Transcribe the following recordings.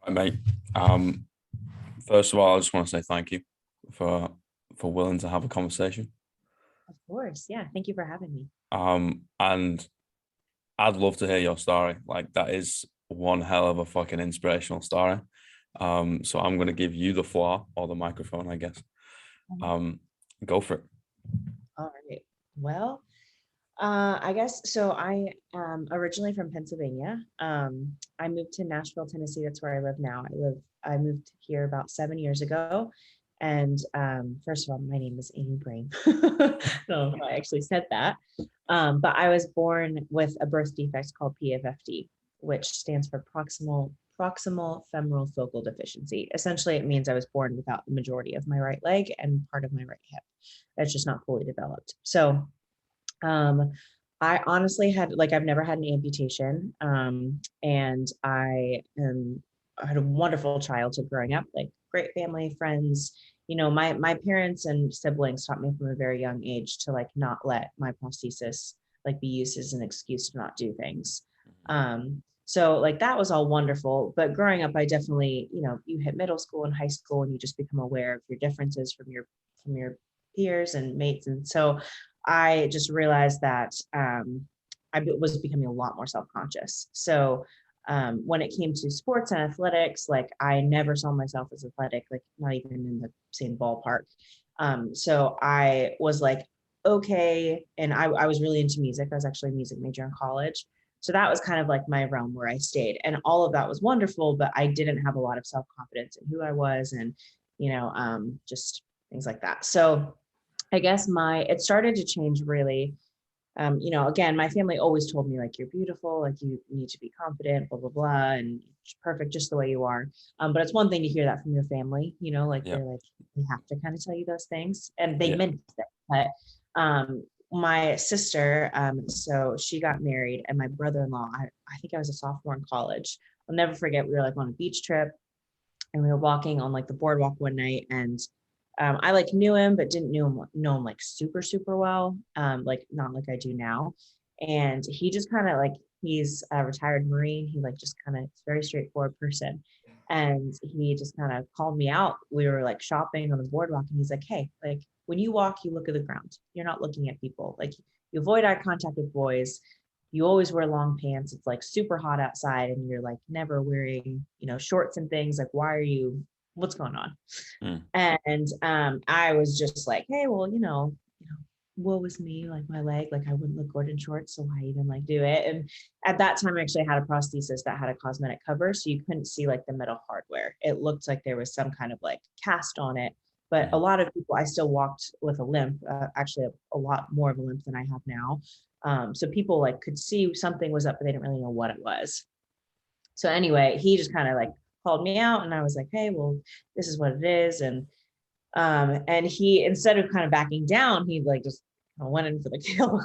Right, mate. Um, First of all, I just want to say thank you for willing to have a conversation. Of course. Yeah. Thank you for having me. And I'd love to hear your story. Like that is one hell of a fucking inspirational story. So I'm gonna give you the floor or the microphone, I guess. Mhm. Um, Go for it. All right. Well, I guess so. I am originally from Pennsylvania. I moved to Nashville, Tennessee. That's where I live now. I moved here about 7 years ago. And first of all, my name is Amy Bream. I don't know if I actually said that. But I was born with a birth defect called PFFD, which stands for proximal femoral focal deficiency. Essentially, it means I was born without the majority of my right leg and part of my right hip. That's just not fully developed. So um, I honestly had I've never had an amputation. And I had a wonderful childhood growing up, like great family, friends. My parents and siblings taught me from a very young age to like not let my prosthesis like be used as an excuse to not do things. So like that was all wonderful. But growing up, I definitely, you hit middle school and high school and you just become aware of your differences from your peers and mates. And so I just realized that I was becoming a lot more self-conscious. So when it came to sports and athletics, like I never saw myself as athletic, like not even in the same ballpark. So I was like, okay. And I was really into music. I was actually a music major in college. So that was kind of like my realm where I stayed. And all of that was wonderful, but I didn't have a lot of self-confidence in who I was and, just things like that. So I guess it started to change really. Again, my family always told me like, you're beautiful, like you need to be confident, blah, blah, blah, and perfect just the way you are. But it's one thing to hear that from your family, like Yeah, they're like, they have to kind of tell you those things and they yeah. meant it. But my sister, so she got married and my brother-in-law, I think I was a sophomore in college. I'll never forget, we were like on a beach trip and we were walking on like the boardwalk one night and I like knew him but didn't know him like super super well, like not like I do now. And he just kind of like, he's a retired Marine. He like just kind of very straightforward person, and he just kind of called me out. We were like shopping on the boardwalk and he's like, hey, like when you walk you look at the ground, you're not looking at people, like you avoid eye contact with boys, you always wear long pants, it's like super hot outside and you're like never wearing, shorts and things, like why are you, what's going on? Mm. And I was just like, hey, well, woe was me, like my leg, like I wouldn't look good in shorts, so why even like do it? And at that time I actually had a prosthesis that had a cosmetic cover, so you couldn't see like the metal hardware. It looked like there was some kind of like cast on it. But a Mm. lot of people, I still walked with a limp, actually a lot more of a limp than I have now. So people like could see something was up, but they didn't really know what it was. So anyway, he just kind of like called me out and I was like, hey, well, this is what it is. And he, instead of kind of backing down, he like just went in for the kill.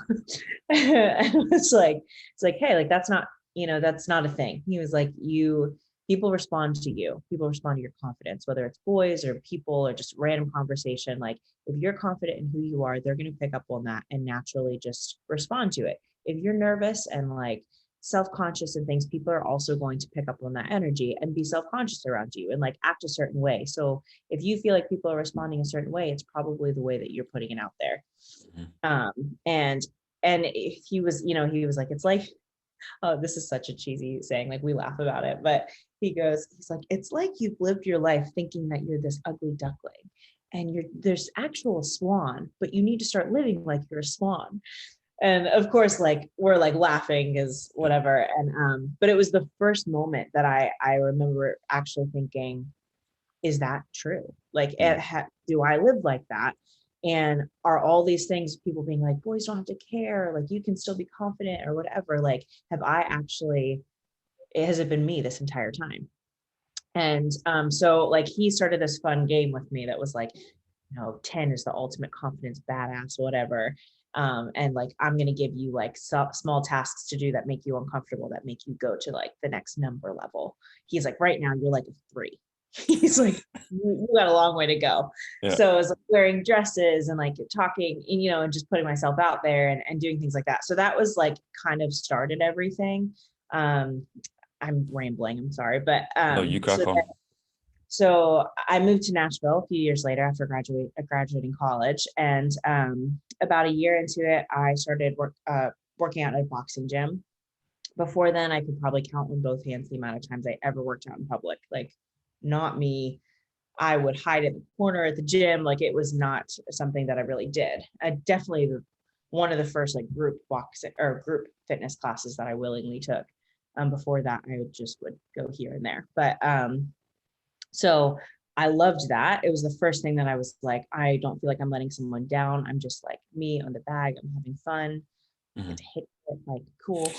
And it's like, hey, like that's not a thing. He was like, people respond to you. People respond to your confidence, whether it's boys or people or just random conversation. Like if you're confident in who you are, they're going to pick up on that and naturally just respond to it. If you're nervous and like self-conscious and things, people are also going to pick up on that energy and be self-conscious around you and like act a certain way. So if you feel like people are responding a certain way, it's probably the way that you're putting it out there. Mm. And he was like, it's like, oh, this is such a cheesy saying, like we laugh about it, but he's like, it's like you've lived your life thinking that you're this ugly duckling and there's actual swan, but you need to start living like you're a swan. And of course, like we're like laughing is Yeah. whatever. And but it was the first moment that I remember actually thinking, is that true? Like, Mm. do I live like that? And are all these things, people being like, boys don't have to care, like you can still be confident or whatever, like have I actually, has it been me this entire time? And so like he started this fun game with me that was like, 10 is the ultimate confidence badass, whatever. And like, I'm going to give you like small tasks to do that make you uncomfortable, that make you go to like the next number level. He's like, right now you're like a 3. He's like, you got a long way to go. Yeah. So I was like wearing dresses and like talking, and just putting myself out there and doing things like that. So that was like kind of started everything. Um, I'm rambling, I'm sorry. But No, you crack on. so I moved to Nashville a few years later after graduating college. And about a year into it, I started working out at a boxing gym. Before then, I could probably count on both hands the amount of times I ever worked out in public. Like, not me. I would hide in the corner at the gym. Like, it was not something that I really did. I definitely one of the first like group boxing or group fitness classes that I willingly took. Before that, I would go here and there. But so I loved that. It was the first thing that I was like, I don't feel like I'm letting someone down. I'm just like me on the bag. I'm having fun. I get to hit it, like, cool.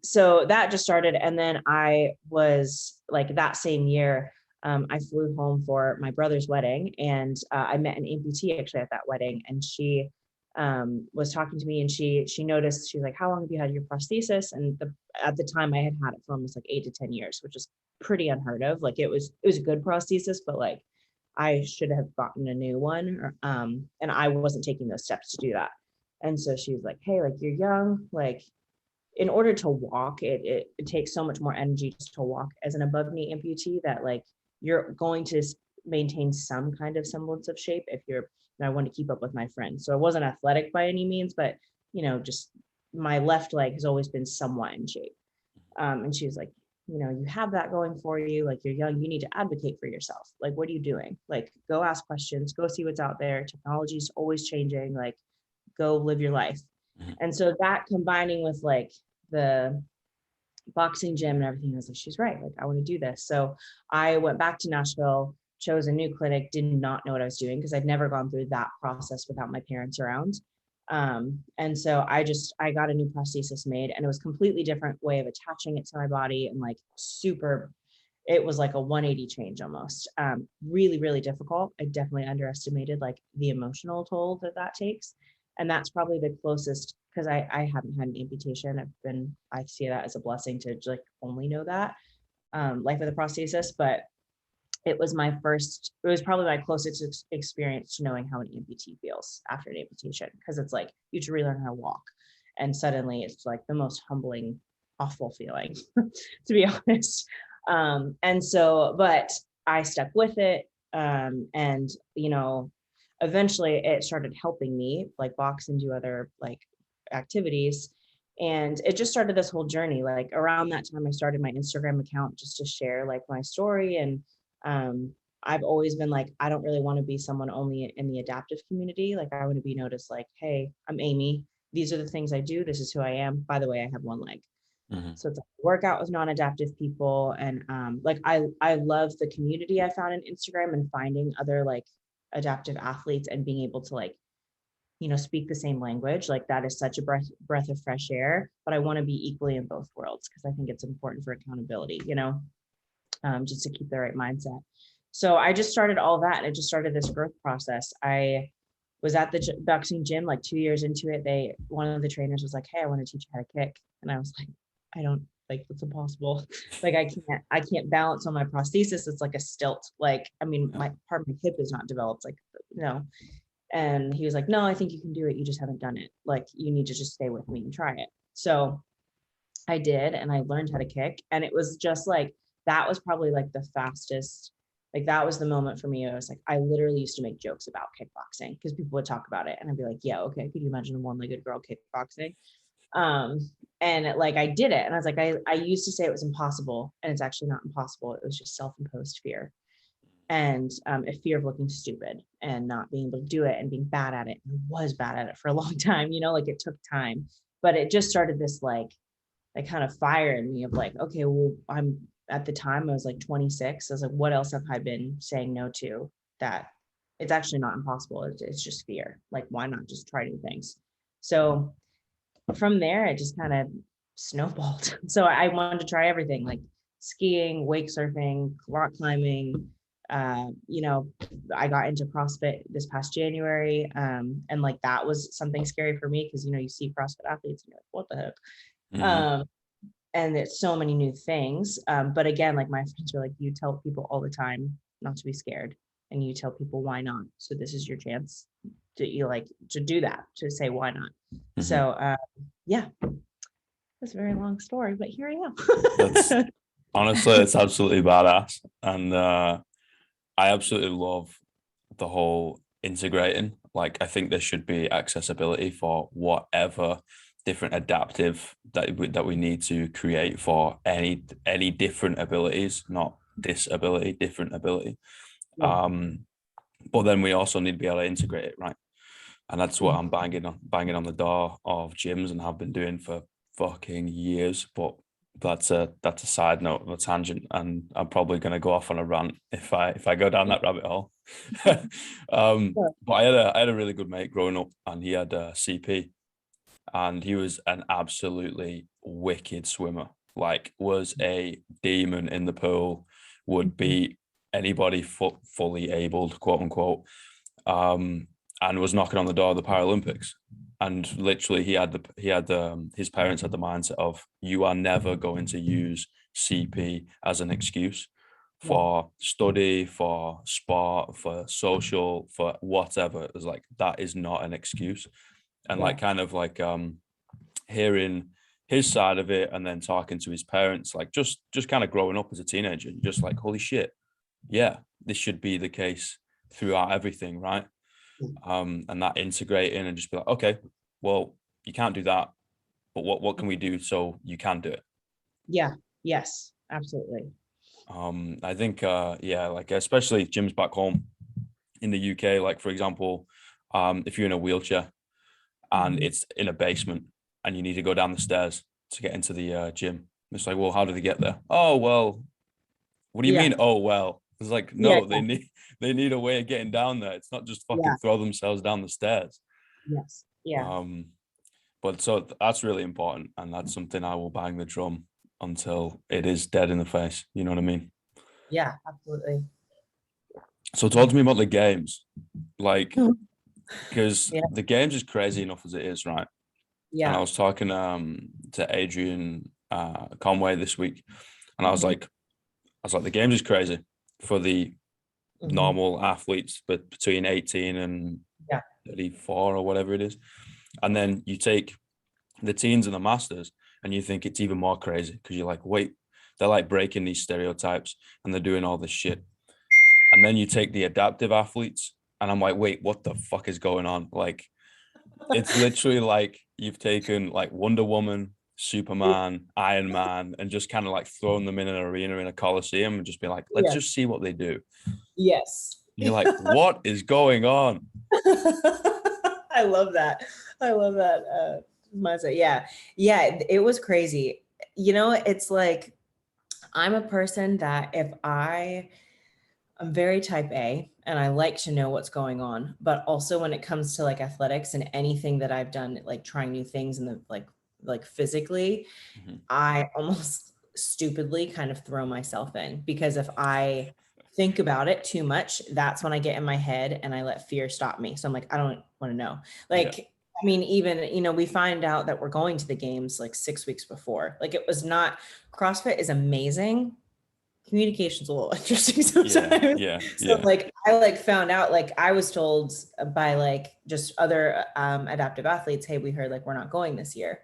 So that just started. And then I was like, that same year, I flew home for my brother's wedding, and I met an amputee actually at that wedding. And she was talking to me, and she noticed, she was like, how long have you had your prosthesis? And at the time I had it for almost like 8 to 10 years, which is pretty unheard of. Like, it was a good prosthesis, but like I should have gotten a new one, and I wasn't taking those steps to do that. And so she was like, hey, like, you're young, like, in order to walk, it takes so much more energy just to walk as an above knee amputee, that like you're going to maintain some kind of semblance of shape if you're, and I want to keep up with my friends. So I wasn't athletic by any means, but just my left leg has always been somewhat in shape. And she was like, you have that going for you. Like, you're young, you need to advocate for yourself. Like, what are you doing? Like, go ask questions, go see what's out there. Technology is always changing. Like, go live your life. And so that, combining with like the boxing gym and everything, I was like, she's right. Like, I want to do this. So I went back to Nashville, chose a new clinic, did not know what I was doing because I'd never gone through that process without my parents around. And so I got a new prosthesis made, and it was a completely different way of attaching it to my body, and like it was like a 180 change almost. Really, really difficult. I definitely underestimated like the emotional toll that takes. And that's probably the closest, because I haven't had an amputation. I see that as a blessing to like only know that life of the prosthesis. But it was probably my closest experience to knowing how an amputee feels after an amputation, because it's like you have to relearn how to walk. And suddenly it's like the most humbling, awful feeling, to be honest. And so, but I stuck with it. And, eventually it started helping me like box and do other like activities. And it just started this whole journey. Like, around that time, I started my Instagram account just to share like my story. And I've always been like, I don't really want to be someone only in the adaptive community. Like, I want to be noticed like, hey, I'm Amy. These are the things I do. This is who I am. By the way, I have one leg. So it's like workout with non-adaptive people. And like I love the community I found in Instagram, and finding other like adaptive athletes and being able to like, speak the same language. Like, that is such a breath of fresh air. But I want to be equally in both worlds, because I think it's important for accountability, just to keep the right mindset. So I just started all that, and it just started this growth process. I was at the boxing gym like 2 years into it. One of the trainers was like, hey, I want to teach you how to kick. And I was like, I don't, like, that's impossible. Like, I can't balance on my prosthesis. It's like a stilt. Like, I mean, my part of my hip is not developed. Like, no. And he was like, no, I think you can do it. You just haven't done it. Like, you need to just stay with me and try it. So I did, and I learned how to kick. And it was just like, that was probably like the fastest, like, that was the moment for me. I was like, I literally used to make jokes about kickboxing because people would talk about it, and I'd be like, yeah, okay, could you imagine a one-legged girl kickboxing? And like, I did it, and I was like, I used to say it was impossible, and it's actually not impossible. It was just self-imposed fear, and a fear of looking stupid and not being able to do it and being bad at it. And I was bad at it for a long time, like, it took time, but it just started this like kind of fire in me of like, okay, well, at the time I was like 26. I was like, what else have I been saying no to that it's actually not impossible? It's just fear. Like, why not just try new things? So from there, it just kind of snowballed. So I wanted to try everything, like skiing, wake surfing, rock climbing. I got into CrossFit this past January. And like, that was something scary for me because, you see CrossFit athletes and you're like, what the heck? And it's so many new things. But again, like, my friends were like, you tell people all the time not to be scared, and you tell people why not. So this is your chance to do that, to say why not. So yeah. That's a very long story, but here That's I am. honestly, it's absolutely badass. And I absolutely love the whole integrating. Like, I think there should be accessibility for whatever different adaptive that we need to create for any different abilities, not disability, different ability. Yeah. Um, but then we also need to be able to integrate it, right? And that's what I'm banging on the door of gyms and have been doing for fucking years. But that's a side note of a tangent, and I'm probably going to go off on a rant if I go down that rabbit hole. But I had a really good mate growing up, and he had a CP, and he was an absolutely wicked swimmer. Like, was a demon in the pool, would beat anybody fully abled, quote unquote. Um, and was knocking on the door of the Paralympics. And literally, his parents had the mindset of, you are never going to use CP as an excuse Yeah. for study, for sport, for social, for whatever. It was like, that is not an excuse. And Yeah. like, kind of like hearing his side of it, and then talking to his parents, like just kind of growing up as a teenager, just like, holy shit, yeah, this should be the case throughout everything, right? And that integrating and just be like, okay, well, you can't do that, but what can we do so you can do it? Yeah. Yes, absolutely. I think yeah, like especially gyms back home in the UK, like for example, if you're in a wheelchair and Mhm. it's in a basement and you need to go down the stairs to get into the gym, it's like, well, how do they get there? Oh well, what do you Yeah. mean? Oh well, it's like, Yeah. no, they need a way of getting down there. It's not just fucking Yeah. throw themselves down the stairs. Yes. Yeah. Um, But so that's really important, and that's something I will bang the drum until it is dead in the face. You know what I mean? Yeah. Absolutely. So talk to me about the games, like, Mhm. because Yeah. the games is crazy enough as it is, right? And I Yeah. was talking to Adrian Conway this week, and Mhm. I was like, the games is crazy for the Mhm. normal athletes, but between 18 and Yeah. 34 or whatever it is, and then you take the teens and the masters, and you think it's even more crazy because you're like, wait, they're like breaking these stereotypes and they're doing all this shit. And then you take the adaptive athletes, and I'm like, wait, what the fuck is going on? Like, it's literally like you've taken like Wonder Woman, Superman, Iron Man, and just kind of like thrown them in an arena in a coliseum and just be like, let's Yeah. just see what they do. Yes. And you're like, what is going on? I love that. I love that mindset. Yeah. Yeah. It was crazy. It's like I'm a person that I'm very type A and I like to know what's going on. But also when it comes to like athletics and anything that I've done, like trying new things and the like physically, Mhm. I almost stupidly kind of throw myself in because if I think about it too much, that's when I get in my head and I let fear stop me. So I'm like, I don't want to know. Yeah, Like, I mean, even, we find out that we're going to the games like 6 weeks before. Like, it was not, CrossFit is amazing. Communication's a little interesting yeah, sometimes. yeah, So yeah. like I like found out, like I was told by like just other adaptive athletes, hey, we heard like we're not going this year.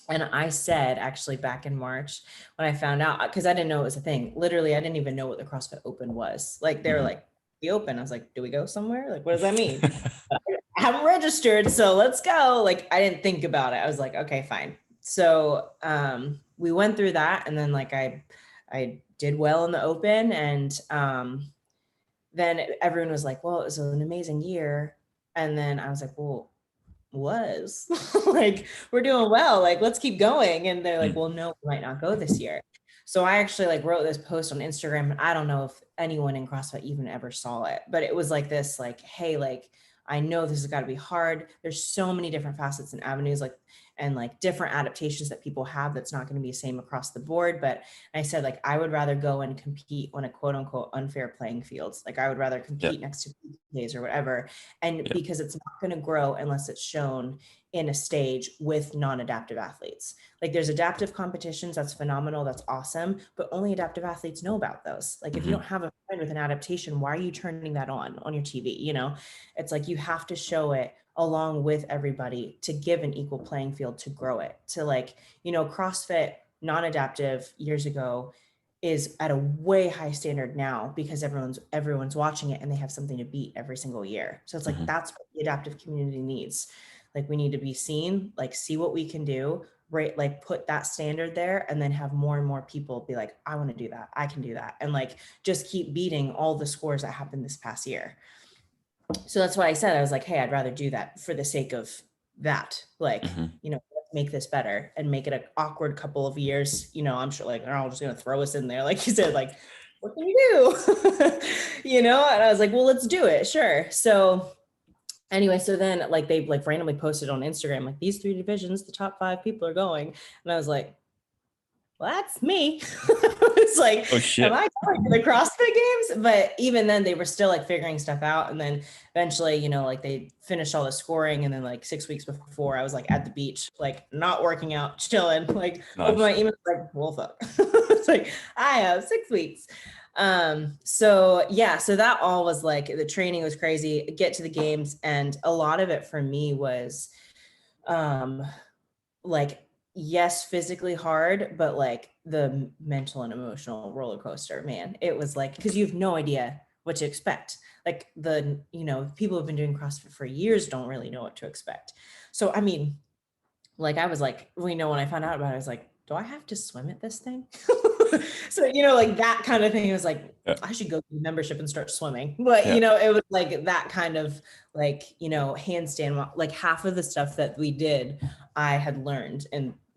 And I said, actually, back in March, when I found out, because I didn't know it was a thing. Literally, I didn't even know what the CrossFit Open was. Like, they were Mhm. like, the Open. I was like, do we go somewhere? Like, what does that mean? I haven't registered, so let's go. Like, I didn't think about it. I was like, okay, fine. So we went through that, and then like I did well in the Open, and then everyone was like, well, it was an amazing year. And then I was like, well, was like, we're doing well, like let's keep going. And they're like, Mm. well, no, we might not go this year. So I actually like wrote this post on Instagram, and I don't know if anyone in CrossFit even ever saw it, but it was like this, like, hey, like I know this has got to be hard, there's so many different facets and avenues, like, and like different adaptations that people have that's not going to be the same across the board. But I said, like, I would rather go and compete on a quote unquote unfair playing fields. Like I would rather Yeah, compete next to days or whatever. And yeah, because it's not going to grow unless it's shown in a stage with non-adaptive athletes. Like there's adaptive competitions, that's phenomenal, that's awesome, but only adaptive athletes know about those. Like if you don't have a friend with an adaptation, why are you turning that on your TV? You know, it's like you have to show it along with everybody to give an equal playing field, to grow it, to like, you know, CrossFit non-adaptive years ago is at a way high standard now because everyone's watching it and they have something to beat every single year. So it's like that's what the adaptive community needs. Like we need to be seen, like see what we can do, right? Like put that standard there and then have more and more people be like, I want to do that. I can do that. And like just keep beating all the scores that happened this past year. So that's why I said, I was like, hey, I'd rather do that for the sake of that. Like, you know, let's make this better and make it an awkward couple of years. You know, I'm sure like they're all just going to throw us in there. Like you said, like, what can you do? You know? And I was like, well, let's do it. Sure. So anyway, so then like they like randomly posted on Instagram, like these 3 divisions, the top 5 people are going. And I was like, well, that's me. It's like, Oh shit. am I going to the CrossFit Games? But even then they were still like figuring stuff out. And then eventually, you know, like they finished all the scoring. And then like 6 weeks before I was like at the beach, like not working out, chilling, like open my email, like, well, fuck. It's like, I have 6 weeks. So yeah, so that all was like, the training was crazy, get to the games. And a lot of it for me was, like, yes, physically hard, but like the mental and emotional roller coaster, man. It was like, because you have no idea what to expect. Like the, you know, people who've been doing CrossFit for years don't really know what to expect. So, I mean, like I was like, when I found out about it, I was like, do I have to swim at this thing? So, you know, like that kind of thing. It was like, I should go to membership and start swimming. But, you know, it was like that kind of like, you know, handstand, like half of the stuff that we did, I had learned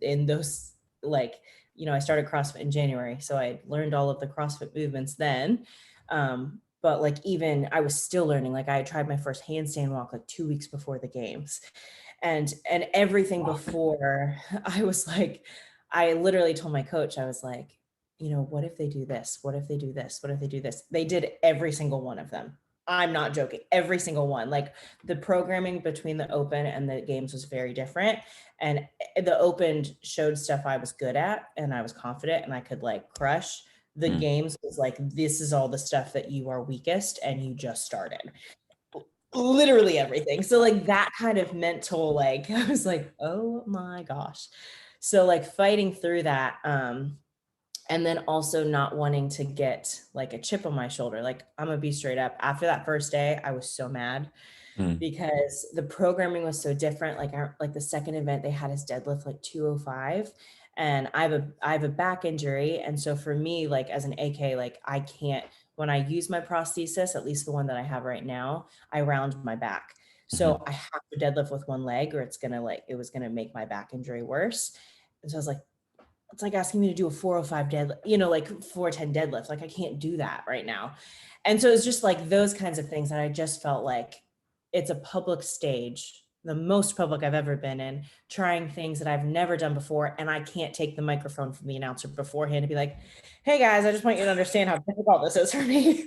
in those, like, you know, I started CrossFit in January. So I learned all of the CrossFit movements then. But like, even I was still learning, like I tried my first handstand walk like 2 weeks before the games. And everything before, I was like, I literally told my coach, I was like, you know, what if they do this? What if they do this? What if they do this? They did every single one of them. I'm not joking. Every single one. Like the programming between the open and the games was very different. And the open showed stuff I was good at and I was confident and I could like crush. The games was like, this is all the stuff that you are weakest and you just started. Literally everything. So like that kind of mental, like I was like, oh my gosh. So like fighting through that, and then also not wanting to get like a chip on my shoulder. Like I'm gonna be straight up. After that first day, I was so mad because the programming was so different. Like the second event, they had us deadlift like 205, and I have a back injury, and so for me, like as an AK, like I can't. When I use my prosthesis, at least the one that I have right now, I round my back. So I have to deadlift with one leg, or it was gonna make my back injury worse. And so I was like, it's like asking me to do a 405 deadlift, you know, like 410 deadlift. Like I can't do that right now. And so it's just like those kinds of things that I just felt like it's a public stage, the most public I've ever been in, trying things that I've never done before. And I can't take the microphone from the announcer beforehand and be like, hey guys, I just want you to understand how difficult this is for me.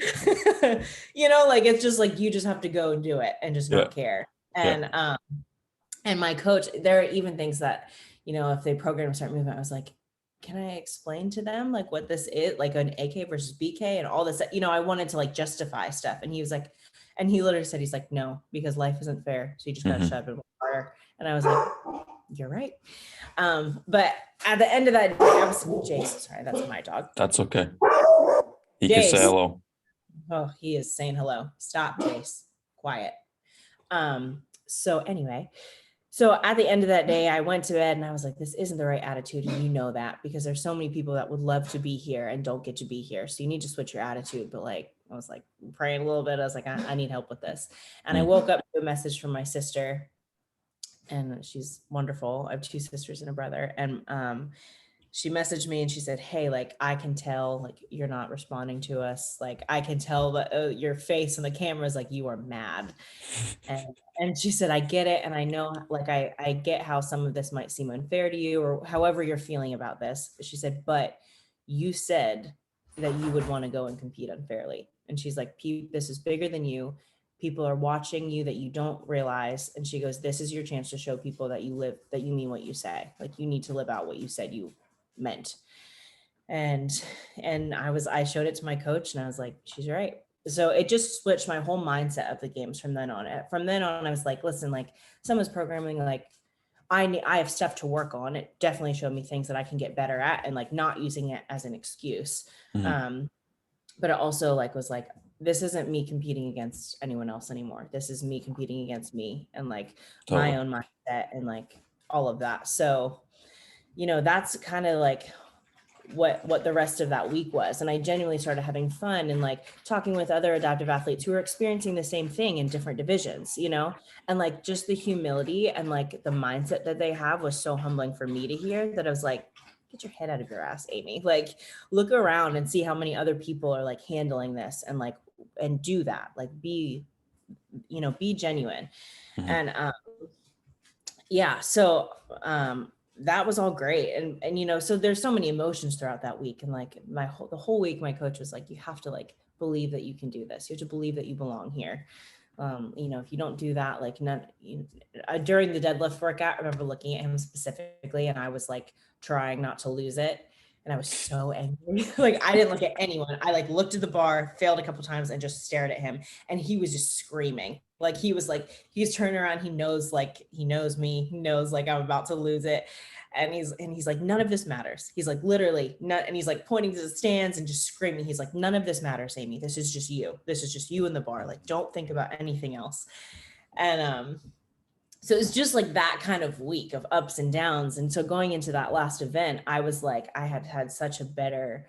You know, like it's just like you just have to go and do it and just not care. And my coach, there are even things that, you know, if they program a certain movement, I was like, can I explain to them like what this is, like an AK versus BK and all this, you know, I wanted to like justify stuff. And he was like, and he literally said, he's like, no, because life isn't fair. So you just got to shove it harder. And I was like, you're right. But at the end of that day, I was Jace, sorry, that's my dog. That's okay. He Jace. can say hello. Oh, he is saying hello. Stop, Jace. Quiet. So anyway, so at the end of that day, I went to bed and I was like, this isn't the right attitude. And you know that because there's so many people that would love to be here and don't get to be here. So you need to switch your attitude. But like, I was like praying a little bit. I was like, I need help with this. And I woke up to a message from my sister, and she's wonderful. I have 2 sisters and a brother. And she messaged me and she said, hey, like, I can tell like you're not responding to us. Like, I can tell that your face on the camera is like, you are mad. And she said, I get it. And I know, like, I get how some of this might seem unfair to you or however you're feeling about this. She said, but you said that you would want to go and compete unfairly. And she's like, Pete, this is bigger than you. people are watching you that you don't realize. And she goes, this is your chance to show people that you mean what you say. Like, you need to live out what you said you meant. And I showed it to my coach, and I was like, she's right. So it just switched my whole mindset of the games from then on. From then on, I was like, listen, like, someone's programming, like, I have stuff to work on. It definitely showed me things that I can get better at, and like not using it as an excuse. But it also like was like, this isn't me competing against anyone else anymore. This is me competing against me and like Totally. my own mindset and like all of that. So, that's kind of like what the rest of that week was. And I genuinely started having fun and like talking with other adaptive athletes who are experiencing the same thing in different divisions, and like just the humility and like the mindset that they have was so humbling for me to hear, that I was like, get your head out of your ass, Amy. Like, look around and see how many other people are like handling this, and like, and do that, like, be genuine. And yeah, so that was all great. And so there's so many emotions throughout that week. And like the whole week, my coach was like, you have to like believe that you can do this. You have to believe that you belong here. If you don't do that, like during the deadlift workout, I remember looking at him specifically, and I was like trying not to lose it. And I was so angry. Like, I didn't look at anyone. I like looked at the bar, failed a couple times, and just stared at him. And he was just screaming. Like, he's turning around. He knows me. He knows like I'm about to lose it. And he's like, none of this matters. He's like, literally none. And he's like pointing to the stands and just screaming. He's like, none of this matters, Amy. This is just you. This is just you in the bar. Like, don't think about anything else. And so it's just like that kind of week of ups and downs. And so going into that last event, I was like, I had such a better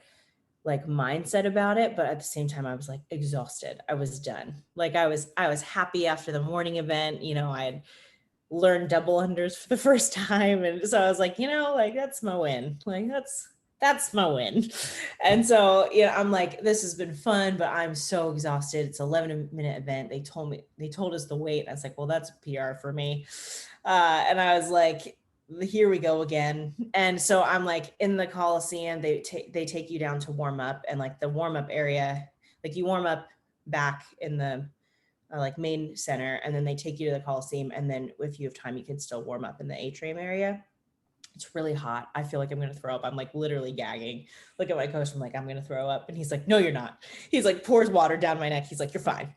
like mindset about it, but at the same time I was like exhausted. I was done. Like, I was happy after the morning event. I had learned double unders for the first time, and so I was like, like, that's my win. Like, that's my win. And so I'm like, this has been fun, but I'm so exhausted. It's 11-minute event. They told us the weight. I was like, well, that's a PR for me. And I was like, here we go again. And so I'm like in the Coliseum, they take you down to warm up, and like the warm up area, like you warm up back in the like main center, and then they take you to the Coliseum. And then if you have time, you can still warm up in the atrium area. It's really hot. I feel like I'm going to throw up. I'm like literally gagging. Look at my coach. I'm like, I'm going to throw up. And he's like, no, you're not. He's like, pours water down my neck. He's like, you're fine.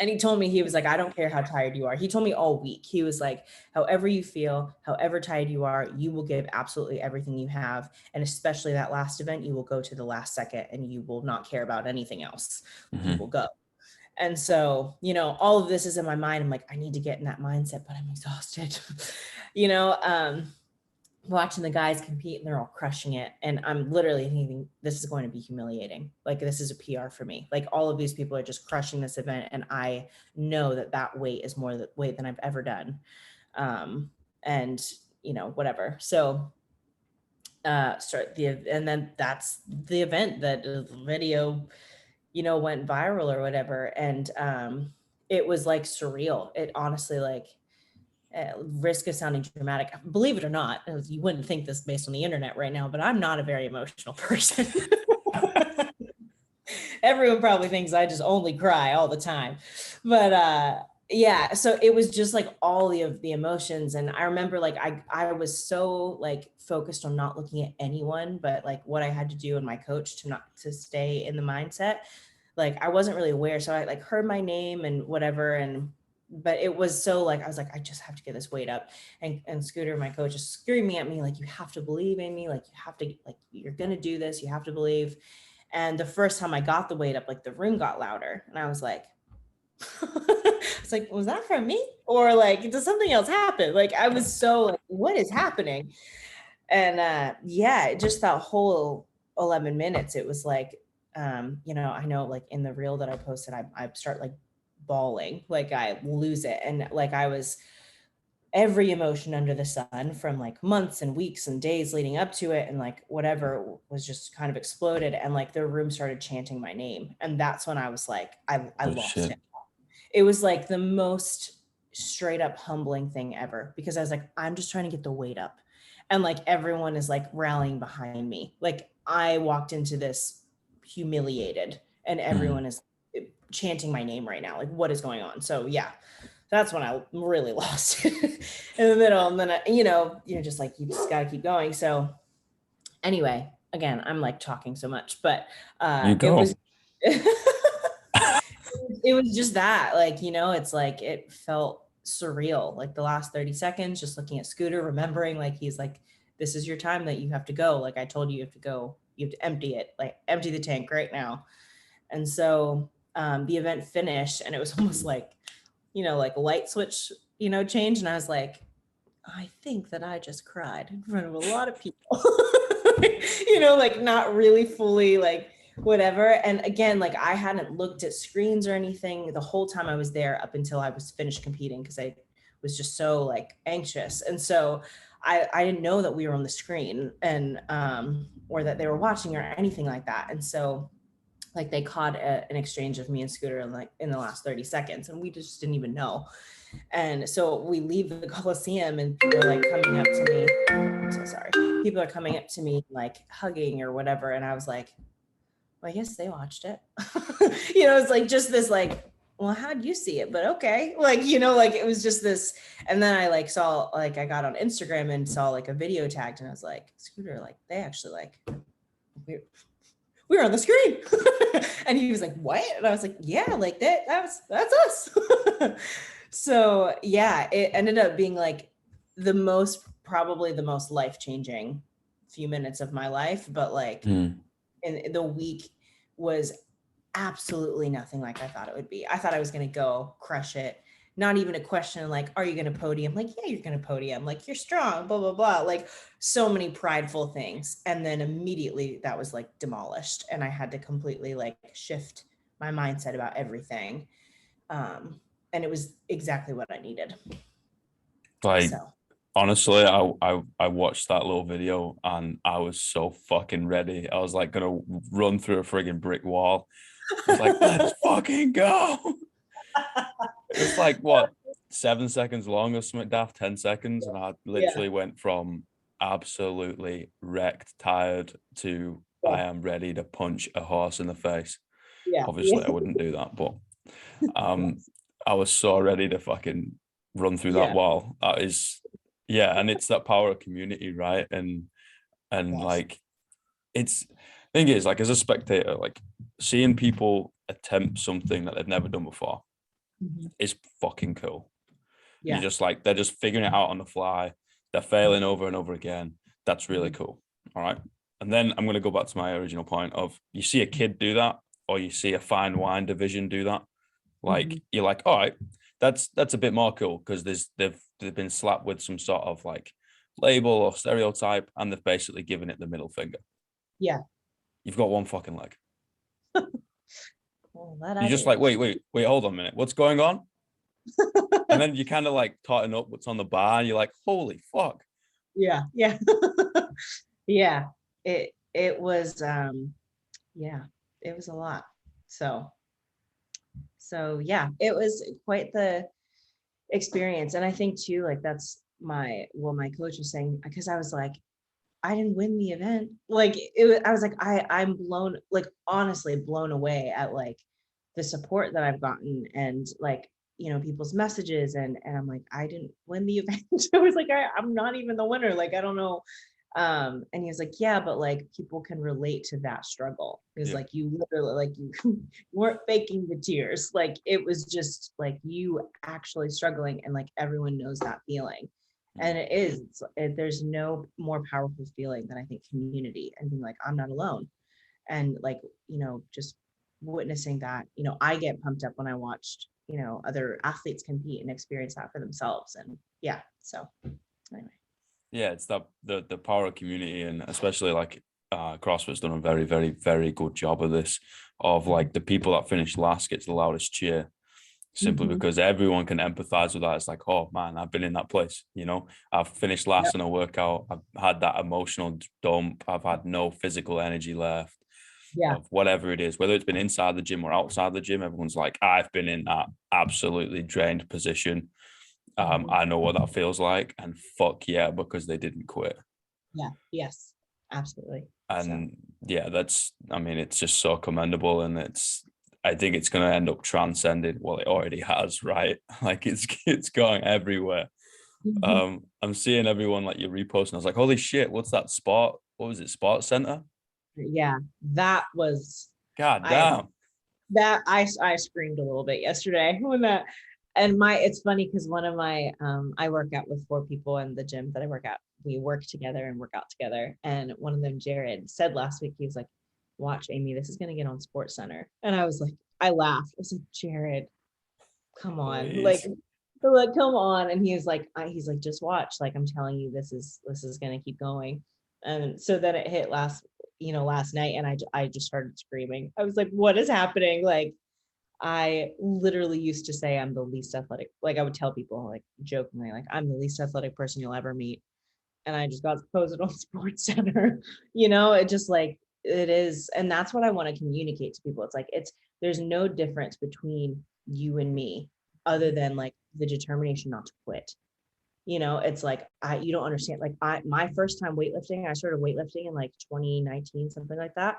And he told me, he was like, I don't care how tired you are. He told me all week. He was like, however you feel, however tired you are, you will give absolutely everything you have. And especially that last event, you will go to the last second and you will not care about anything else. You will go. And so, all of this is in my mind. I'm like, I need to get in that mindset, but I'm exhausted, watching the guys compete, and they're all crushing it. And I'm literally thinking, this is going to be humiliating. Like, this is a PR for me. Like, all of these people are just crushing this event. And I know that weight is more weight than I've ever done. And whatever. So, and then that's the event. That the video, went viral or whatever. And it was like surreal. It honestly, like, risk of sounding dramatic, believe it or not, you wouldn't think this based on the internet right now, but I'm not a very emotional person. Everyone probably thinks I just only cry all the time. But yeah, so it was just like all of the emotions. And I remember like I was so like focused on not looking at anyone, but like what I had to do and my coach to stay in the mindset. Like, I wasn't really aware. So I like heard my name and whatever. But it was so like, I was like, I just have to get this weight up. And Scooter, my coach, is screaming at me, like, you have to believe in me. Like, you have to, like, you're going to do this. You have to believe. And the first time I got the weight up, like the room got louder. And I was like, it's like, was that from me? Or like, did something else happen? Like, I was so like, what is happening? And yeah, just that whole 11 minutes, it was like, I know like in the reel that I posted, I start like bawling, like I lose it. And like, I was every emotion under the sun from like months and weeks and days leading up to it. And like, whatever was just kind of exploded. And like the room started chanting my name. And that's when I was like, I lost it. It was like the most straight up humbling thing ever, because I was like, I'm just trying to get the weight up. And like, everyone is like rallying behind me. Like, I walked into this humiliated, and everyone is chanting my name right now? Like, what is going on? So yeah, that's when I really lost in the middle. And then, just like, you just got to keep going. So anyway, again, I'm like talking so much, but You it was, go. it was just that, like, it's like, it felt surreal. Like the last 30 seconds, just looking at Scooter, remembering like, he's like, this is your time that you have to go. Like I told you, you have to go, you have to empty it, like empty the tank right now. And so the event finished, and it was almost like, like a light switch, change. And I was like, I think that I just cried in front of a lot of people, like not really fully like whatever. And again, like I hadn't looked at screens or anything the whole time I was there up until I was finished competing, because I was just so like anxious. And so I didn't know that we were on the screen, and or that they were watching or anything like that. And so like they caught an exchange of me and Scooter in the last 30 seconds, and we just didn't even know. And so we leave the Coliseum, and people are like coming up to me. I'm so sorry. People are coming up to me like hugging or whatever. And I was like, well, I guess they watched it. It's like just this like, well, how'd you see it? But okay. Like, like it was just this. And then I like saw, like I got on Instagram and saw like a video tagged, and I was like, Scooter, like they actually like, we were on the screen. And he was like, what? And I was like, yeah, like that's us. So yeah, it ended up being like probably the most life-changing few minutes of my life. But like in the week was absolutely nothing like I thought it would be. I thought I was going to go crush it. Not even a question like, are you going to podium? Like, yeah, you're going to podium. Like, you're strong, blah, blah, blah. Like so many prideful things. And then immediately that was like demolished. And I had to completely like shift my mindset about everything. And it was exactly what I needed. Like, So honestly, I watched that little video and I was so fucking ready. I was like gonna run through a friggin' brick wall. I was like, let's fucking go. It was like what, 7 seconds long or something daft, 10 seconds, and I yeah, literally went from absolutely wrecked, tired to yeah, I am ready to punch a horse in the face. yeah, Obviously, yeah, I wouldn't do that, but I was so ready to fucking run through that yeah, wall. That is, yeah, and it's that power of community, right? And yes. like, it's thing is, like, as a spectator, like seeing people attempt something that they've never done before Mhm. is fucking cool. You're Yeah. just like, they're just figuring it out on the fly. They're failing over and over again. That's really Mhm. cool. All right. And then I'm going to go back to my original point of, you see a kid do that, or you see a fine wine division do that. Like, Mhm. you're like, all right, that's a bit more cool, because they've been slapped with some sort of like label or stereotype, and they've basically given it the middle finger. Yeah. You've got one fucking leg. Well, that I You're just do. like, wait, hold on a minute. What's going on? And then you kind of like totting up what's on the bar, and you're like, holy fuck. Yeah. Yeah. Yeah. It was yeah, it was a lot. So yeah, it was quite the experience. And I think too, like that's my coach was saying, because I was like, I didn't win the event. Like I was like, I'm blown, like honestly blown away at like the support that I've gotten, and like, people's messages, and I'm like, I didn't win the event. I was like, I'm not even the winner. Like, I don't know. And he was like, yeah, but like people can relate to that struggle. It was Yeah. like, you literally, like you weren't faking the tears. Like it was just like you actually struggling, and like everyone knows that feeling. And it is, there's no more powerful feeling than I think community, and being like, I'm not alone. And like, just witnessing that, I get pumped up when I watched, other athletes compete and experience that for themselves. And yeah, so anyway. Yeah, it's that the power of community, and especially like CrossFit's done a very, very, very good job of this, of like the people that finish last gets the loudest cheer, simply Mhm. because everyone can empathize with that. It's like, oh man, I've been in that place, I've finished last Yep. in a workout, I've had that emotional dump, I've had no physical energy left Yeah. of whatever it is, whether it's been inside the gym or outside the gym. Everyone's like, I've been in that absolutely drained position. Mhm. I know what that feels like, and fuck yeah, because they didn't quit. Yeah. Yes. Absolutely. So And yeah, I mean, it's just so commendable, and I think it's going to end up transcending. Well, it already has, right? Like it's going everywhere. I'm seeing everyone like you're reposting. I was like, holy shit, what's that spot? What was it? Sports Center? Yeah, that was God I damn. I screamed a little bit yesterday when that. And it's funny because one of my I work out with 4 people in the gym that I work out. We work together and work out together. And one of them, Jared, said last week, he was like, watch, Amy, this is gonna get on Sports Center. And I was like, I laughed. I was like, Jared, come on. Please. Like, come on. And he's like, just watch. Like, I'm telling you, this is gonna keep going. And so then it hit last night, and I just started screaming. I was like, what is happening? Like, I literally used to say I'm the least athletic. Like, I would tell people, like, jokingly, like, I'm the least athletic person you'll ever meet. And I just got posted on Sports Center. It just like it is. And that's what I want to communicate to people. It's like there's no difference between you and me other than like the determination not to quit. It's like you don't understand. Like my first time weightlifting, I started weightlifting in like 2019, something like that.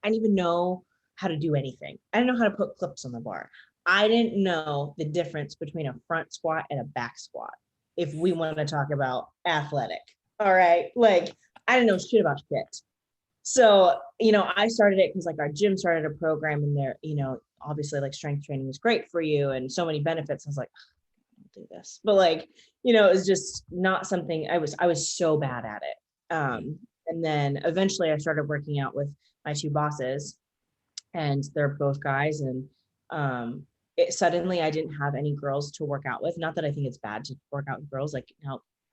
I didn't even know how to do anything. I didn't know how to put clips on the bar. I didn't know the difference between a front squat and a back squat. If we want to talk about athletic, all right, like I didn't know shit about shit. So, I started it because like our gym started a program and there, obviously like strength training is great for you and so many benefits. I was like, I'll do this. But like, it was just not something I was so bad at it. And then eventually I started working out with my 2 bosses, and they're both guys. And suddenly I didn't have any girls to work out with. Not that I think it's bad to work out with girls. Like,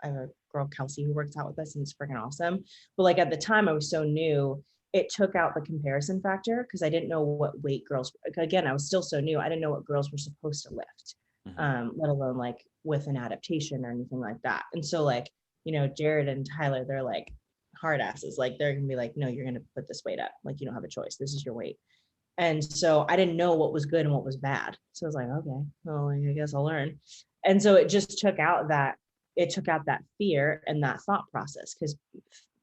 I have a girl, Kelsey, who works out with us, and it's freaking awesome. But like at the time I was so new, it took out the comparison factor because I didn't know what weight girls, again, I was still so new. I didn't know what girls were supposed to lift, let alone like with an adaptation or anything like that. And so like, Jared and Tyler, they're like hard asses. Like they're going to be like, no, you're going to put this weight up. Like, you don't have a choice. This is your weight. And so I didn't know what was good and what was bad. So I was like, okay, well, I guess I'll learn. And so it just took out that fear and that thought process. Cause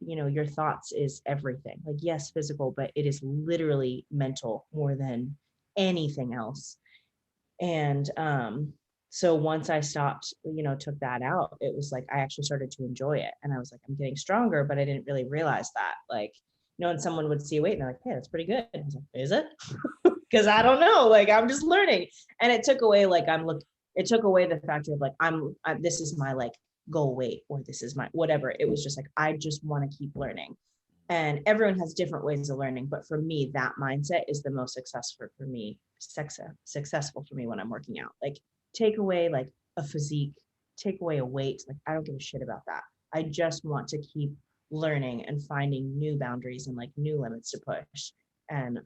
your thoughts is everything. Like, yes, physical, but it is literally mental more than anything else. And so once I stopped, took that out, it was like I actually started to enjoy it. And I was like, I'm getting stronger, but I didn't really realize that. Like, and someone would see weight and they're like, hey, that's pretty good. I was like, is it? Because I don't know. Like, I'm just learning. And it took away it took away the factor of like, this is my like goal weight, or this is my whatever. It was just like, I just want to keep learning. And everyone has different ways of learning. But for me, that mindset is the most successful for me when I'm working out. Like, take away like a physique, take away a weight. Like, I don't give a shit about that. I just want to keep learning and finding new boundaries and like new limits to push. And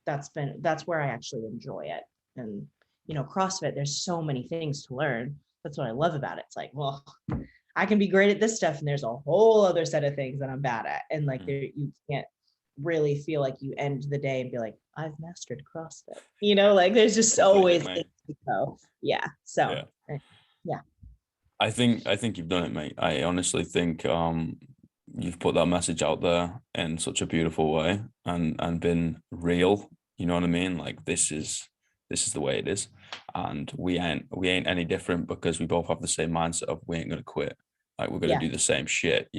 that's where I actually enjoy it. And CrossFit, there's so many things to learn. That's what I love about it. It's like, well, I can be great at this stuff, and there's a whole other set of things that I'm bad at. And like you can't really feel like you end the day and be like, I've mastered CrossFit. Like there's just always things to go. Yeah. So yeah. I think you've done it, mate. I honestly think you've put that message out there in such a beautiful way and been real. You know what I mean? Like, this is the way it is, and we ain't any different, because we both have the same mindset of we ain't gonna quit. Like, we're gonna do the same shit.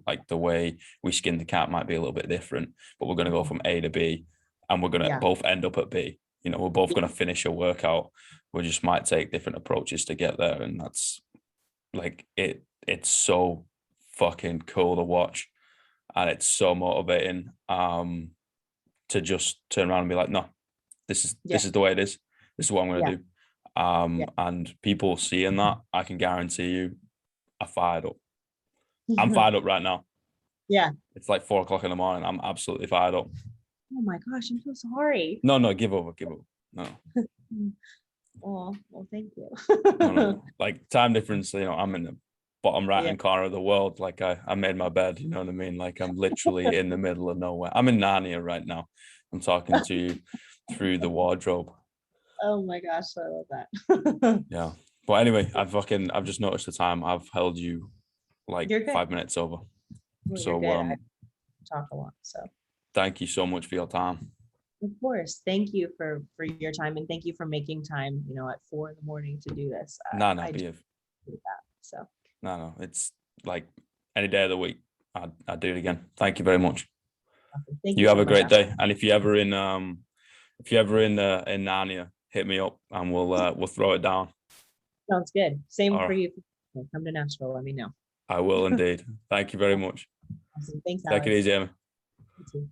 Like the way we skin the cat might be a little bit different, but we're gonna go from A to B, and we're gonna both end up at B. We're both gonna finish a workout. We just might take different approaches to get there, and that's like it's so fucking cool to watch, and it's so motivating to just turn around and be like, no, this is the way it is. This is what I'm gonna do. And people seeing that, I can guarantee you, are fired up. I'm fired up right now. Yeah. It's like 4 o'clock in the morning. I'm absolutely fired up. Oh my gosh, I'm so sorry. No, give over. No. Oh, well, thank you. No. Like, time difference, I'm in the bottom right hand corner of the world. Like, I made my bed, you know what I mean? Like, I'm literally in the middle of nowhere. I'm in Narnia right now. I'm talking to you through the wardrobe. Oh my gosh, I love that. Yeah. But anyway, I've just noticed the time. I've held you like 5 minutes over. Well, so I talk a lot. So thank you so much for your time. Of course. Thank you for your time, and thank you for making time, at 4 a.m. to do this. No, no, I just be do that. So no. It's like any day of the week. I'd do it again. Thank you very much. awesome. Thank you You have so a much, great Ashley. day. And if you're ever in Narnia, hit me up and we'll throw it down. Sounds good. Same All for right. you. Come to Nashville. Let me know. I will indeed. Thank you very much. Awesome. Thanks, Take it Alex. easy, Amy. You too.